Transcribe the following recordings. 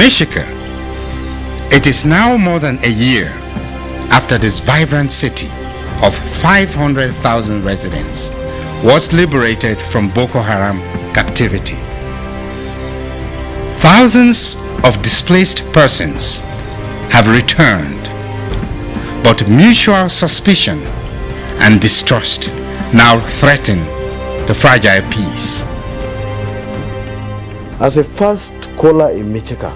Michika, it is now more than a year after this vibrant city of 500,000 residents was liberated from Boko Haram captivity. Thousands of displaced persons have returned, but mutual suspicion and distrust now threaten the fragile peace. As a first caller in Michika,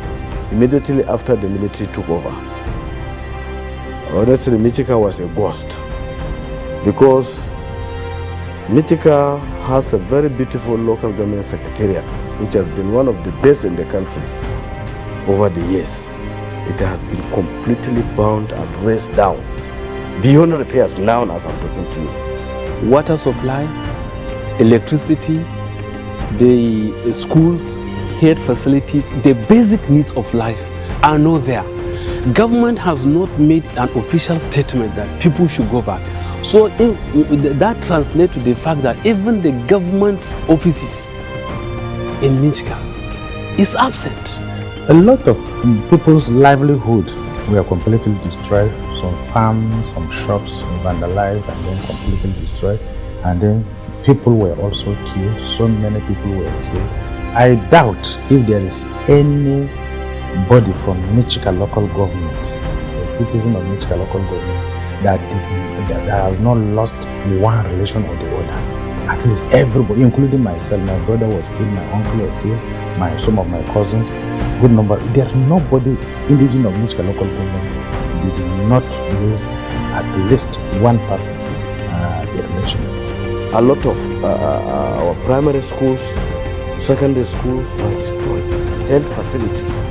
immediately after the military took over, honestly, Michika was a ghost, because Michika has a very beautiful local government secretariat, which has been one of the best in the country over the years. It has been completely bound and razed down, beyond repairs now as I'm talking to you. Water supply, electricity, the schools, health facilities, the basic needs of life are not there. Government has not made an official statement that people should go back. So that translates to the fact that even the government offices in Michika is absent. A lot of people's livelihood were completely destroyed. Some farms, some shops vandalized and then completely destroyed. And then people were also killed. So many people were killed. I doubt if there is anybody from Michika local government, a citizen of Michika local government, that has not lost one relation or the other. At least everybody, including myself, my brother was killed, my uncle was killed, some of my cousins, good number. There's nobody indigenous of Michika local government did not lose at least one person as a relation. A lot of our primary schools, secondary schools were destroyed. Health facilities,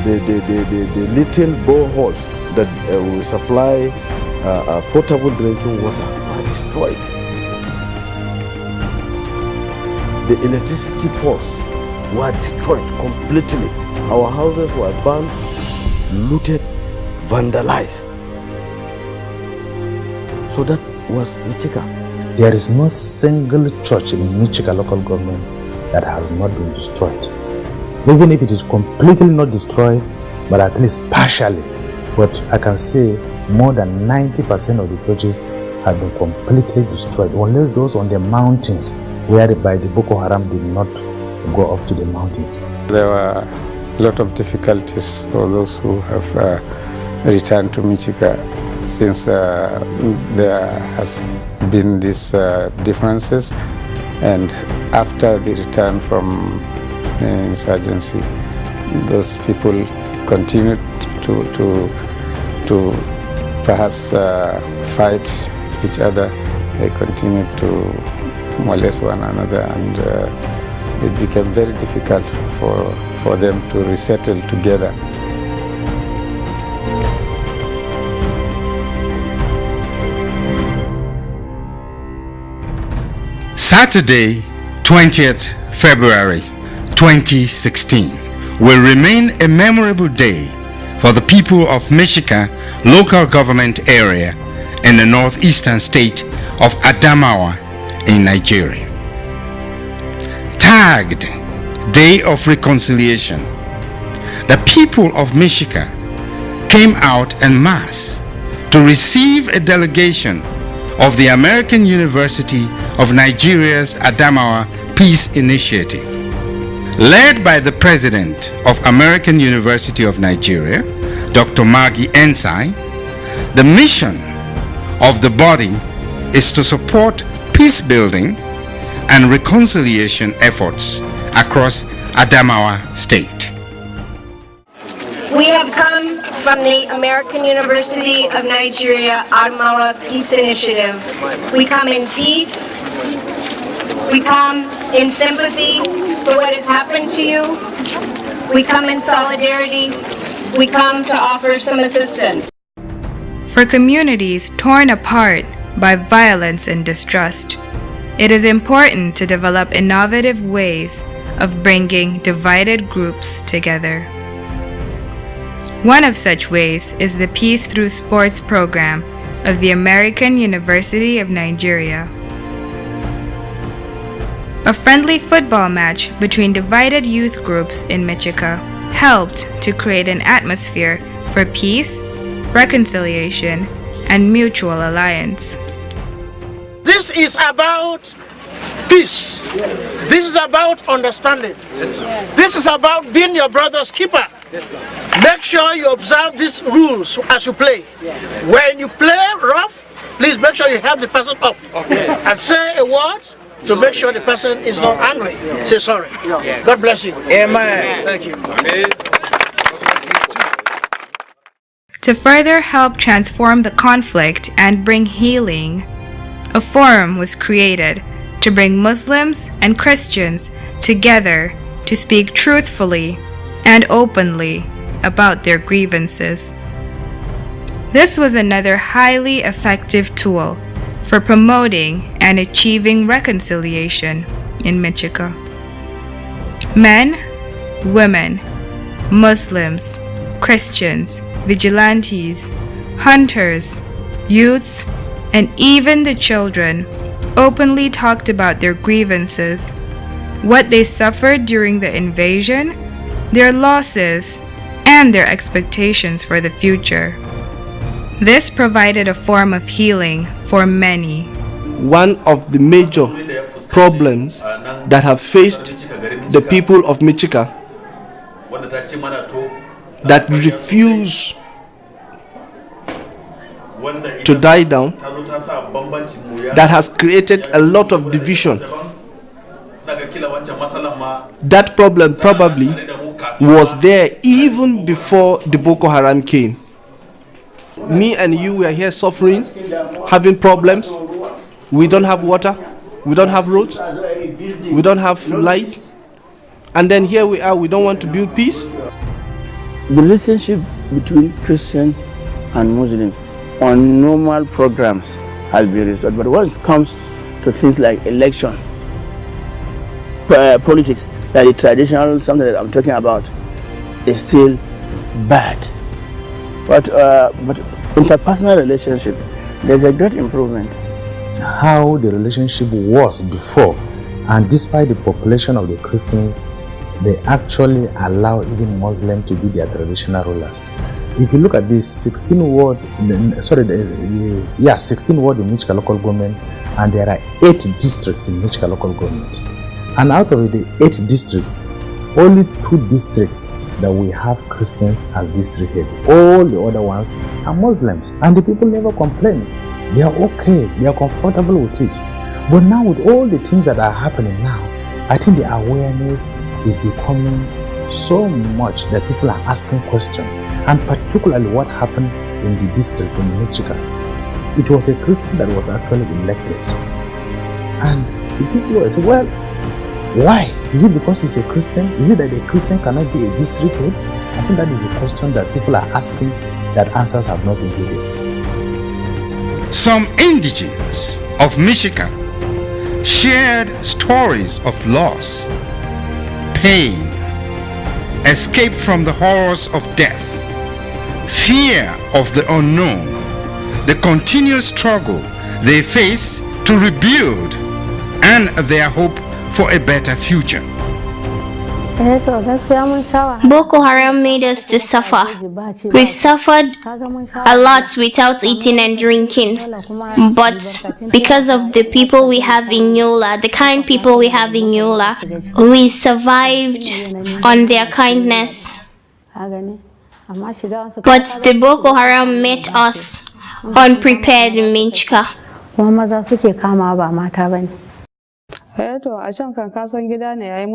the little boreholes that will supply potable drinking water were destroyed. The electricity poles were destroyed completely. Our houses were burned, looted, vandalized. So that was Michika. There is no single church in Michika local government that has not been destroyed. Even if it is completely not destroyed, but at least partially. But I can say more than 90% of the churches have been completely destroyed. Only those on the mountains whereby the Boko Haram did not go up to the mountains. There were a lot of difficulties for those who have returned to Michika, since there has been these differences, and after the return from insurgency, those people continued to perhaps fight each other. They continued to molest one another, and it became very difficult for them to resettle together. Saturday, 20th February 2016 will remain a memorable day for the people of Michika local government area in the northeastern state of Adamawa in Nigeria. Tagged Day of Reconciliation, the people of Michika came out en masse to receive a delegation of the American University of Nigeria's Adamawa Peace Initiative. Led by the president of American University of Nigeria, Dr. Maggie Ensai, the mission of the body is to support peace building and reconciliation efforts across Adamawa State. We have come from the American University of Nigeria Adamawa Peace Initiative. We come in peace. We come in sympathy for what has happened to you. We come in solidarity. We come to offer some assistance. For communities torn apart by violence and distrust, it is important to develop innovative ways of bringing divided groups together. One of such ways is the Peace Through Sports program of the American University of Nigeria. A friendly football match between divided youth groups in Michika helped to create an atmosphere for peace, reconciliation, and mutual alliance. This is about peace. Yes. This is about understanding. Yes, this is about being your brother's keeper. Yes, make sure you observe these rules as you play. Yeah. When you play rough, please make sure you help the person up. Okay. And say a word to make sure the person is not angry. Say sorry. Yes. God bless you. Amen. Thank you. To further help transform the conflict and bring healing, a forum was created to bring Muslims and Christians together to speak truthfully and openly about their grievances. This was another highly effective tool for promoting and achieving reconciliation in Michika. Men, women, Muslims, Christians, vigilantes, hunters, youths, and even the children openly talked about their grievances, what they suffered during the invasion, their losses, and their expectations for the future. This provided a form of healing for many. One of the major problems that have faced the people of Michika that refuse to die down, that has created a lot of division. That problem probably was there even before the Boko Haram came. Me and you were here suffering, having problems. We don't have water, we don't have roads, we don't have light. And then here we are, we don't want to build peace. The relationship between Christian and Muslim on normal programs has been restored, but when it comes to things like election, politics, like the traditional something that I'm talking about, is still bad. But interpersonal relationship, there's a great improvement. How the relationship was before, and despite the population of the Christians, they actually allow even Muslims to be their traditional rulers. If you look at this 16 ward in Michika local government, and there are 8 districts in Michika local government. And out of the 8 districts, only 2 districts that we have Christians as district head. All the other ones are Muslims, and the people never complain. They are okay, they are comfortable with it. But now with all the things that are happening now, I think the awareness is becoming so much that people are asking questions. And particularly what happened in the district in Michika. It was a Christian that was actually elected. And the people were saying, well, why? Is it because he's a Christian? Is it that a Christian cannot be a district head? I think that is the question that people are asking, that answers have not been given. Some indigenes of Michika shared stories of loss, pain, escape from the horrors of death, fear of the unknown, the continuous struggle they face to rebuild, and their hope for a better future. Boko Haram made us to suffer. We've suffered a lot without eating and drinking. But because of the people we have in Yola, the kind people we have in Yola, we survived on their kindness. But the Boko Haram met us unprepared in Michika.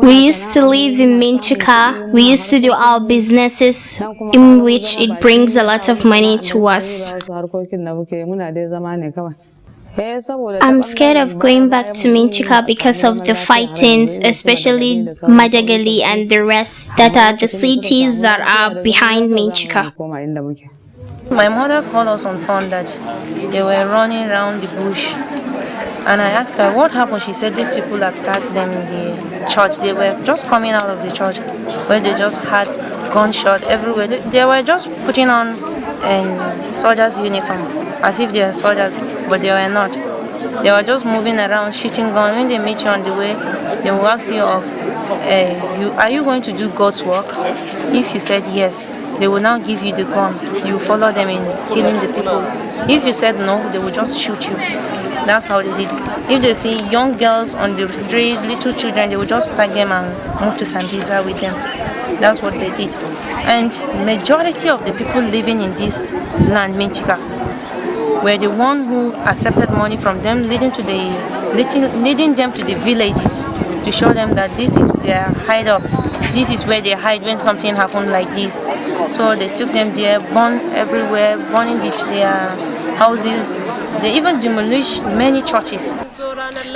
We used to live in Michika. We used to do our businesses in which it brings a lot of money to us. I'm scared of going back to Michika because of the fightings, especially Madagali and the rest that are the cities that are behind Michika. My mother called us on phone that they were running around the bush. And I asked her what happened. She said these people attacked them in the church. They were just coming out of the church where they just had gunshot everywhere. They were just putting on a soldier's uniform as if they are soldiers, but they were not. They were just moving around, shooting guns. When they meet you on the way, they will ask you of, are you going to do God's work? If you said yes, they will now give you the gun. You follow them in killing the people. If you said no, they will just shoot you. That's how they did. If they see young girls on the street, little children, they will just pack them and move to Sambisa with them. That's what they did. And majority of the people living in this land, Michika, were the one who accepted money from them, leading them to the villages to show them that this is their hideout. This is where they hide when something happened like this. So they took them there, burned everywhere, burning their houses. They even demolished many churches.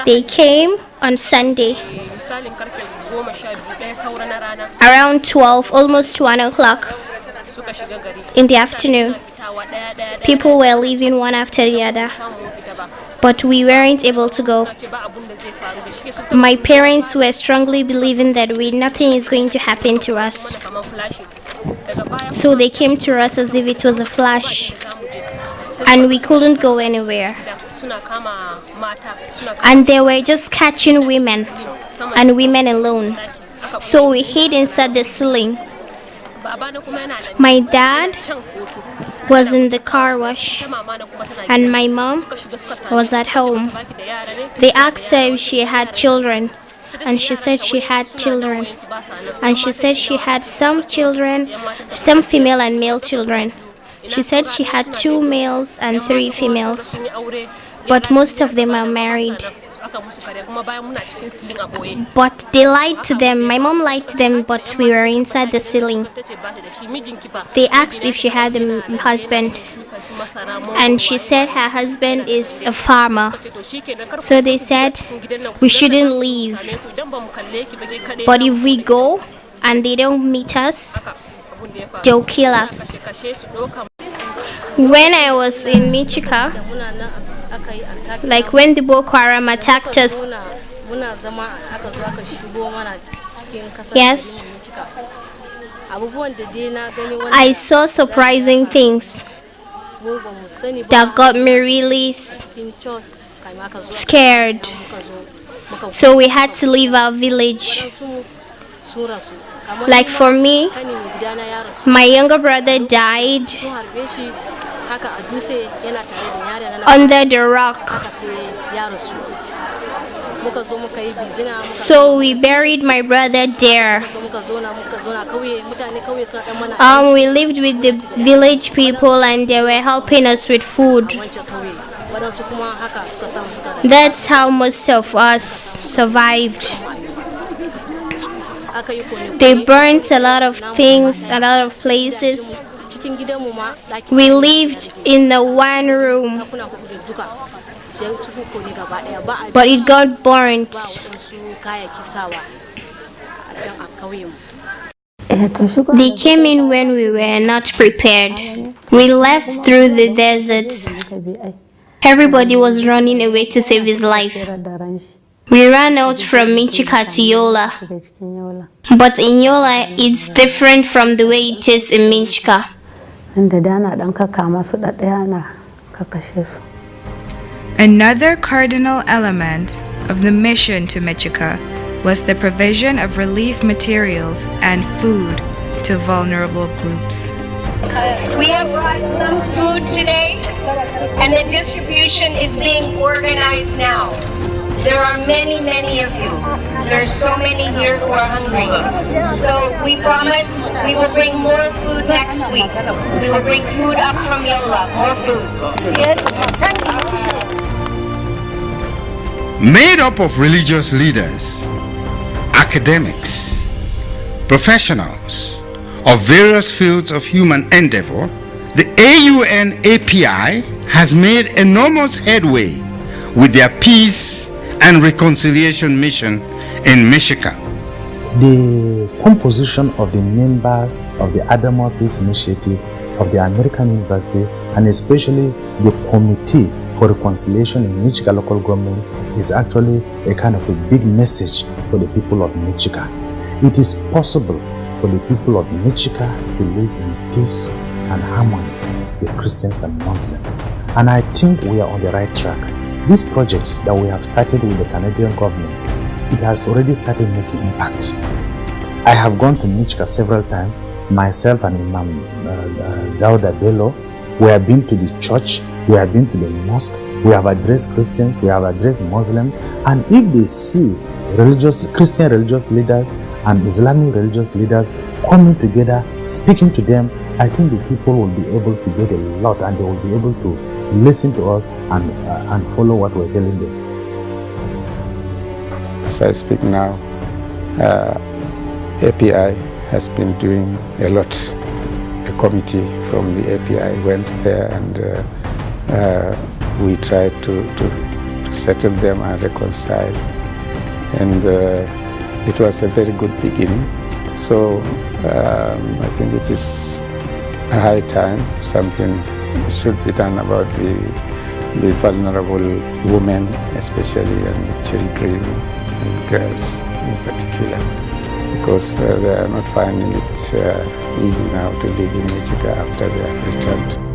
They came on Sunday around 12, almost 1 o'clock in the afternoon. People were leaving one after the other, but we weren't able to go. My parents were strongly believing that nothing is going to happen to us. So they came to us as if it was a flash, and we couldn't go anywhere. And they were just catching women, and women alone. So we hid inside the ceiling. My dad was in the car wash, and my mom was at home. They asked her if she had children, and she said she had children. And she said she had some children, some female and male children. She said she had 2 males and 3 females, but most of them are married. But they lied to them. My mom lied to them, but we were inside the ceiling. They asked if she had a husband, and she said her husband is a farmer. So they said we shouldn't leave, but if we go and they don't meet us, they'll kill us. When I was in Michika, like when the Boko Haram attacked us, yes, I saw surprising things that got me really scared. So we had to leave our village. Like for me, my younger brother died under the rock. So we buried my brother there. We lived with the village people, and they were helping us with food. That's how most of us survived. They burnt a lot of things, a lot of places. We lived in the one room, but it got burnt. They came in when we were not prepared. We left through the deserts. Everybody was running away to save his life. We ran out from Michika to Yola. But in Yola, it's different from the way it is in Michika. Another cardinal element of the mission to Michika was the provision of relief materials and food to vulnerable groups. We have brought some food today, and the distribution is being organized now. There are many, many of you. There are so many here who are hungry. So we promise we will bring more food next week. We will bring food up from Yola, more food. Yes, thank you. Made up of religious leaders, academics, professionals of various fields of human endeavor, the AUN API has made enormous headway with their peace and reconciliation mission in Michika. The composition of the members of the Adamo Peace Initiative of the American University, and especially the Committee for Reconciliation in Michika local government, is actually a kind of a big message for the people of Michika. It is possible for the people of Michika to live in peace and harmony with Christians and Muslims. And I think we are on the right track. This project that we have started with the Canadian government it has already started making impact. I have gone to Michika several times, myself and Imam Dauda Bello. We have been to the church, we have been to the mosque, we have addressed Christians, we have addressed Muslims, and if they see Christian religious leaders and Islamic religious leaders coming together, speaking to them, I think the people will be able to get a lot, and they will be able to listen to us and follow what we're telling them. As I speak now, API has been doing a lot. A committee from the API went there, and we tried to settle them and reconcile. And it was a very good beginning. So I think it is a high time something should be done about the vulnerable women, especially, and the children and girls in particular, because they are not finding it easy now to live in Michika after they have returned.